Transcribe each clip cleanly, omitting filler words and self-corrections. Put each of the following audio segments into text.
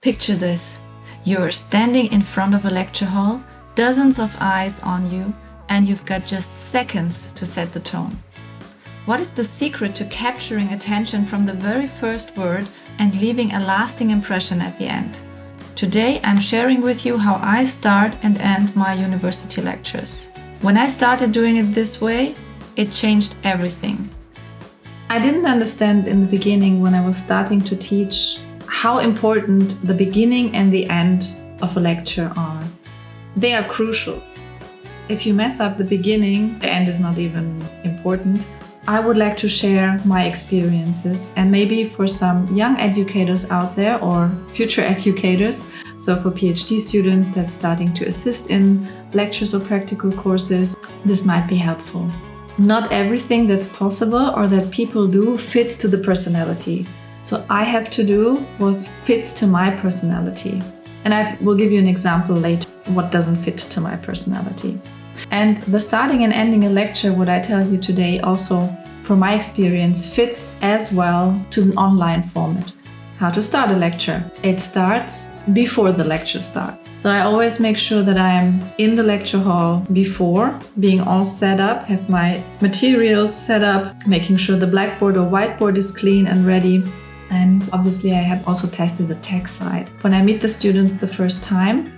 Picture this. You're standing in front of a lecture hall, dozens of eyes on you, and you've got just seconds to set the tone. What is the secret to capturing attention from the very first word and leaving a lasting impression at the end? Today I'm sharing with you how I start and end my university lectures. When I started doing it this way, it changed everything. I didn't understand in the beginning when I was starting to teach how important the beginning and the end of a lecture are. They are crucial. If you mess up the beginning, the end is not even important. I would like to share my experiences, and maybe for some young educators out there or future educators, so for PhD students that's starting to assist in lectures or practical courses, this might be helpful. Not everything that's possible or that people do fits to the personality. So I have to do what fits to my personality. And I will give you an example later what doesn't fit to my personality. And the starting and ending a lecture, what I tell you today, also from my experience, fits as well to an online format. How to start a lecture. It starts before the lecture starts. So I always make sure that I'm in the lecture hall before, being all set up, have my materials set up, making sure the blackboard or whiteboard is clean and ready. And obviously I have also tested the tech side. When I meet the students the first time,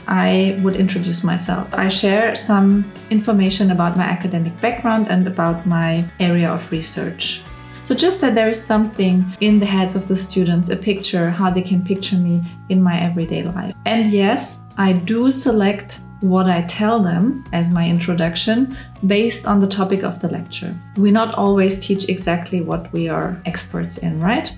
I would introduce myself. I share some information about my academic background and about my area of research. So just that there is something in the heads of the students, a picture, how they can picture me in my everyday life. And yes, I do select what I tell them as my introduction based on the topic of the lecture. We not always teach exactly what we are experts in, right?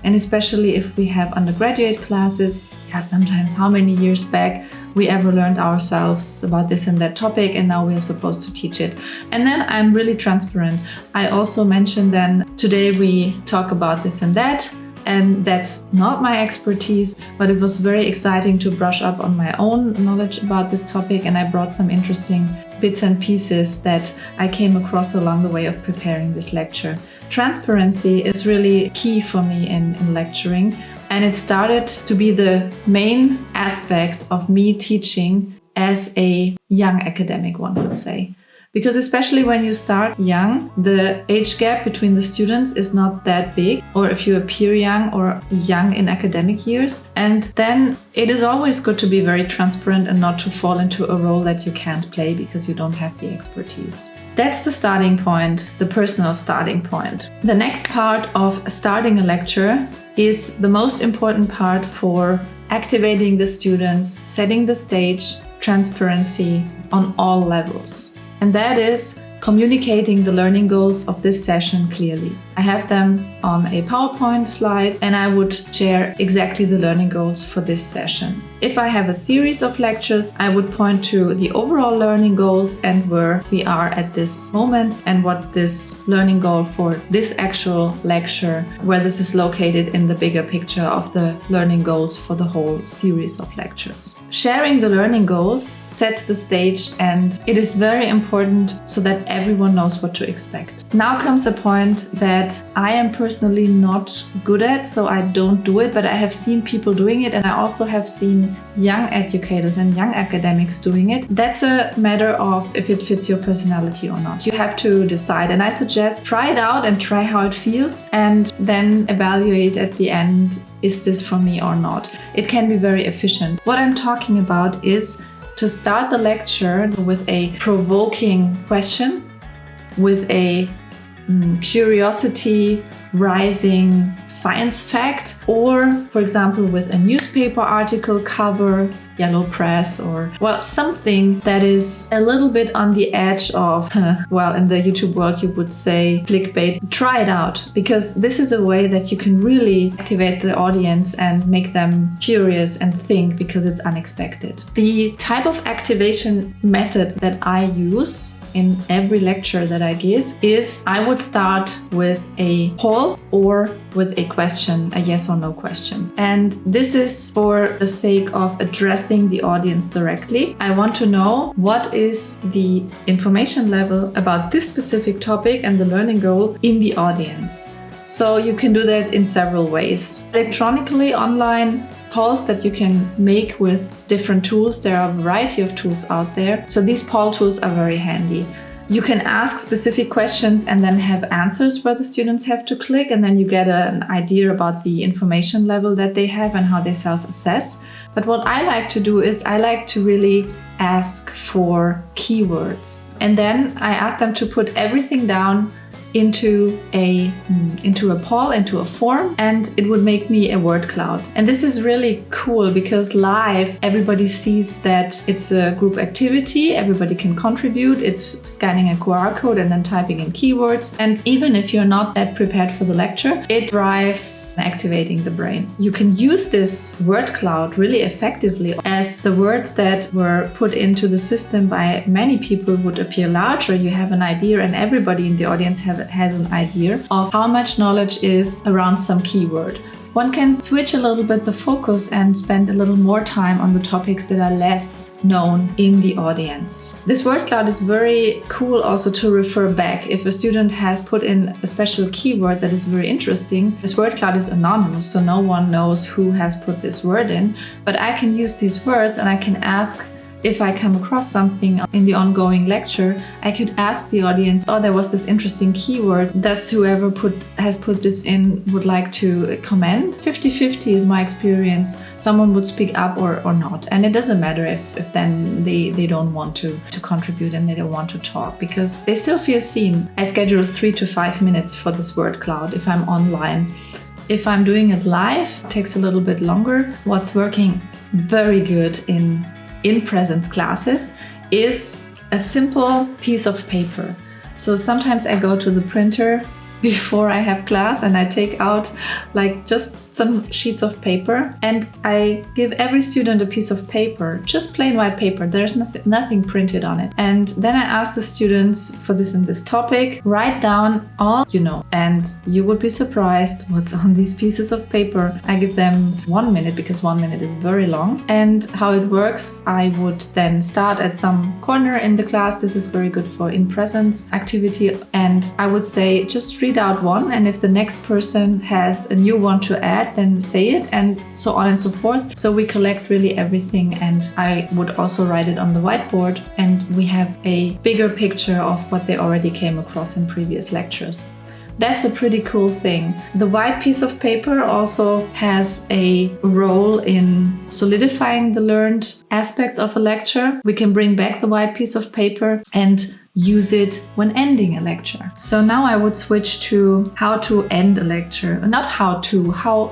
And especially if we have undergraduate classes, sometimes how many years back we ever learned ourselves about this and that topic, and now we are supposed to teach it. And then I'm really transparent. I also mention then, today we talk about this and that, and that's not my expertise, but it was very exciting to brush up on my own knowledge about this topic, and I brought some interesting bits and pieces that I came across along the way of preparing this lecture. Transparency is really key for me in lecturing, and it started to be the main aspect of me teaching as a young academic, one would say. Because especially when you start young, the age gap between the students is not that big, or if you appear young or young in academic years. And then it is always good to be very transparent and not to fall into a role that you can't play because you don't have the expertise. That's the starting point, the personal starting point. The next part of starting a lecture is the most important part for activating the students, setting the stage, transparency on all levels. And that is communicating the learning goals of this session clearly. I have them on a PowerPoint slide, and I would share exactly the learning goals for this session. If I have a series of lectures, I would point to the overall learning goals and where we are at this moment and what this learning goal for this actual lecture, where this is located in the bigger picture of the learning goals for the whole series of lectures. Sharing the learning goals sets the stage, and it is very important so that everyone knows what to expect. Now comes a point that I am personally not good at, so I don't do it, but I have seen people doing it, and I also have seen young educators and young academics doing it. That's a matter of if it fits your personality or not. You have to decide, and I suggest try it out and try how it feels, and then evaluate at the end, is this for me or not? It can be very efficient. What I'm talking about is to start the lecture with a provoking question, with a curiosity rising science fact, or for example with a newspaper article cover, yellow press, or something that is a little bit on the edge of in the YouTube world you would say clickbait. Try it out, because this is a way that you can really activate the audience and make them curious and think, because it's unexpected. The type of activation method that I use in every lecture that I give is I would start with a poll or with a question, a yes or no question. And this is for the sake of addressing the audience directly. I want to know what is the information level about this specific topic and the learning goal in the audience. So you can do that in several ways. Electronically, online, polls that you can make with different tools. There are a variety of tools out there. So these poll tools are very handy. You can ask specific questions and then have answers where the students have to click, and then you get an idea about the information level that they have and how they self-assess. But what I like to do is I like to really ask for keywords. And then I ask them to put everything down into a poll, into a form, and it would make me a word cloud. And this is really cool because live, everybody sees that it's a group activity, everybody can contribute, it's scanning a QR code and then typing in keywords. And even if you're not that prepared for the lecture, it drives activating the brain. You can use this word cloud really effectively, as the words that were put into the system by many people would appear larger. You have an idea, and everybody in the audience has an idea of how much knowledge is around some keyword. One can switch a little bit the focus and spend a little more time on the topics that are less known in the audience. This word cloud is very cool also to refer back. If a student has put in a special keyword that is very interesting, this word cloud is anonymous, so no one knows who has put this word in. But I can use these words and I can ask, if I come across something in the ongoing lecture, I could ask the audience, oh, there was this interesting keyword. Does whoever has put this in would like to comment? 50-50 is my experience. Someone would speak up or not. And it doesn't matter if then they don't want to contribute and they don't want to talk, because they still feel seen. I schedule 3 to 5 minutes for this word cloud if I'm online. If I'm doing it live, it takes a little bit longer. What's working very good in-presence classes is a simple piece of paper. So sometimes I go to the printer before I have class and I take out like just some sheets of paper and I give every student a piece of paper, just plain white paper. There's nothing printed on it. And then I ask the students for this and this topic, write down all you know. And you would be surprised what's on these pieces of paper. I give them 1 minute because 1 minute is very long. And how it works, I would then start at some corner in the class. This is very good for in-presence activity. And I would say, just read out one. And if the next person has a new one to add, then say it, and so on and so forth. So we collect really everything, and I would also write it on the whiteboard, and we have a bigger picture of what they already came across in previous lectures. That's a pretty cool thing. The white piece of paper also has a role in solidifying the learned aspects of a lecture. We can bring back the white piece of paper and use it when ending a lecture. So now I would switch to how to end a lecture. Not how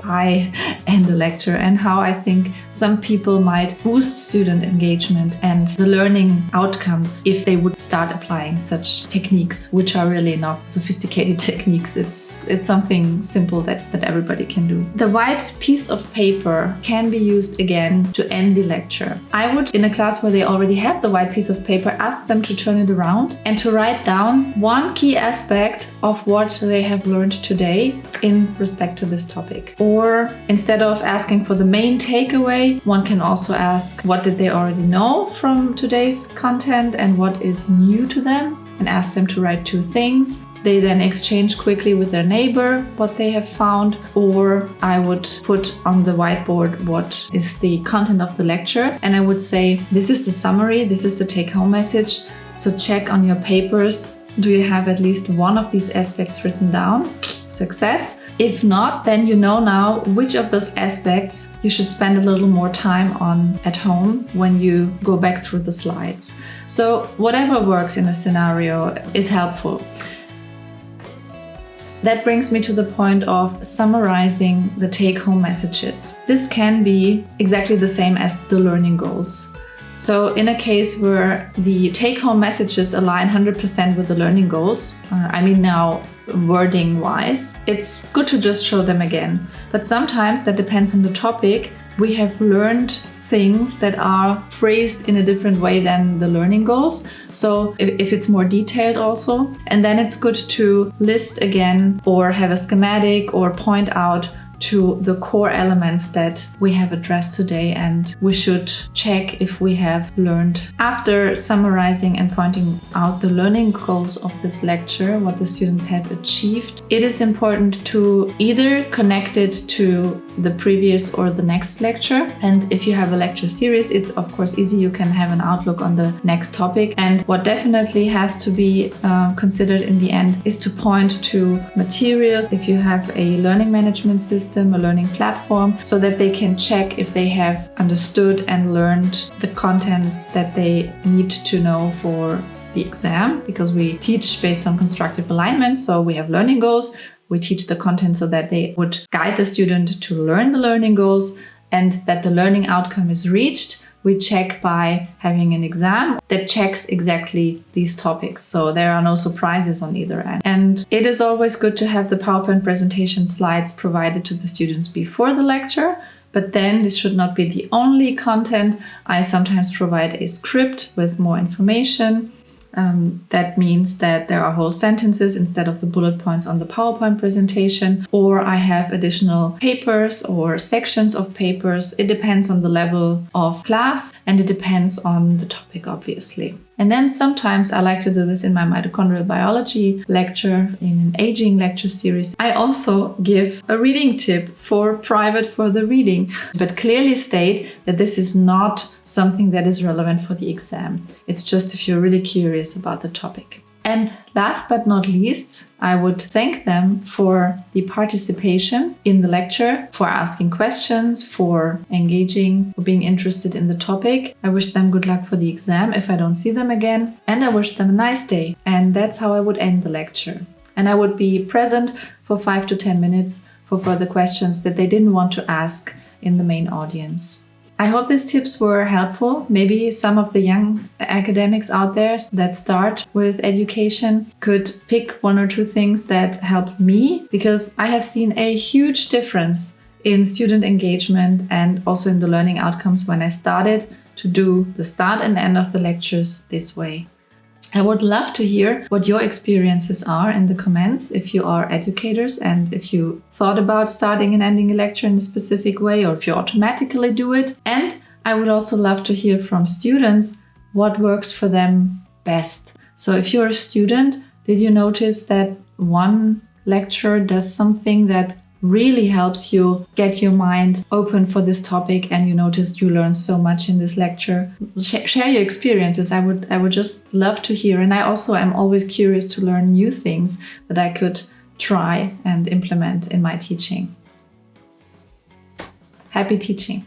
I end a lecture, and how I think some people might boost student engagement and the learning outcomes if they would start applying such techniques, which are really not sophisticated techniques. It's something simple that everybody can do. The white piece of paper can be used again to end the lecture. I would, in a class where they already have the white piece of paper, ask them to turn it around and to write down one key aspect of what they have learned today in respect to this topic. Or instead of asking for the main takeaway, one can also ask what did they already know from today's content and what is new to them, and ask them to write 2 things. They then exchange quickly with their neighbor what they have found, or I would put on the whiteboard what is the content of the lecture, and I would say, this is the summary, this is the take-home message. So check on your papers. Do you have at least one of these aspects written down? Success. If not, then you know now which of those aspects you should spend a little more time on at home when you go back through the slides. So whatever works in a scenario is helpful. That brings me to the point of summarizing the take-home messages. This can be exactly the same as the learning goals. So in a case where the take-home messages align 100% with the learning goals, now wording-wise, it's good to just show them again. But sometimes that depends on the topic. We have learned things that are phrased in a different way than the learning goals. So if it's more detailed also, and then it's good to list again or have a schematic or point out to the core elements that we have addressed today, and we should check if we have learned. After summarizing and pointing out the learning goals of this lecture, what the students have achieved, it is important to either connect it to the previous or the next lecture. And if you have a lecture series, it's of course easy. You can have an outlook on the next topic. And what definitely has to be considered in the end is to point to materials. If you have a learning management system, a learning platform, so that they can check if they have understood and learned the content that they need to know for the exam, because we teach based on constructive alignment. So we have learning goals. We teach the content so that they would guide the student to learn the learning goals, and that the learning outcome is reached. We check by having an exam that checks exactly these topics. So there are no surprises on either end. And it is always good to have the PowerPoint presentation slides provided to the students before the lecture. But then this should not be the only content. I sometimes provide a script with more information. That means that there are whole sentences instead of the bullet points on the PowerPoint presentation, or I have additional papers or sections of papers. It depends on the level of class and it depends on the topic, obviously. And then sometimes I like to do this in my mitochondrial biology lecture, in an aging lecture series. I also give a reading tip for the reading, but clearly state that this is not something that is relevant for the exam. It's just if you're really curious about the topic. And last but not least, I would thank them for the participation in the lecture, for asking questions, for engaging, for being interested in the topic. I wish them good luck for the exam if I don't see them again, and I wish them a nice day. And that's how I would end the lecture. And I would be present for 5 to 10 minutes for further questions that they didn't want to ask in the main audience. I hope these tips were helpful. Maybe some of the young academics out there that start with education could pick 1 or 2 things that helped me, because I have seen a huge difference in student engagement and also in the learning outcomes when I started to do the start and end of the lectures this way. I would love to hear what your experiences are in the comments if you are educators and if you thought about starting and ending a lecture in a specific way, or if you automatically do it. And I would also love to hear from students what works for them best. So if you're a student, did you notice that one lecture does something that really helps you get your mind open for this topic, and you noticed you learned so much in this lecture? Share your experiences. I would just love to hear. And I also am always curious to learn new things that I could try and implement in my teaching. Happy teaching.